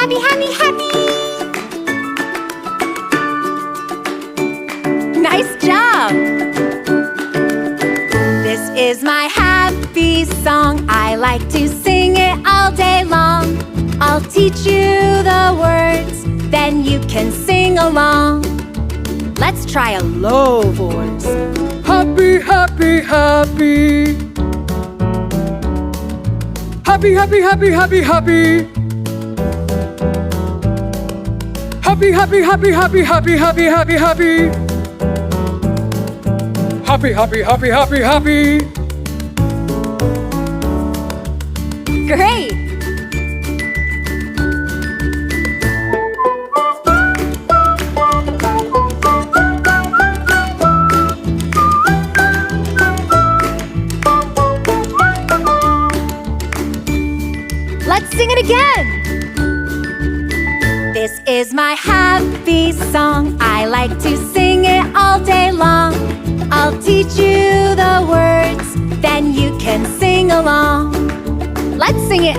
happy, happy, happy. Nice job! This is my happy song. I like to sing it all day long. I'll teach you the words, then you can sing along. Let's try a low voice. Happy, happy, happy. Happy, happy, happy, happy, happy. Happy, happy, happy, happy, happy, happy, happy, happy. Happy, happy, happy, happy, happy. Great! Let's sing it again! This is my happy song. I like to sing it all day long. I'll teach you the words, then you can sing along. Let's sing it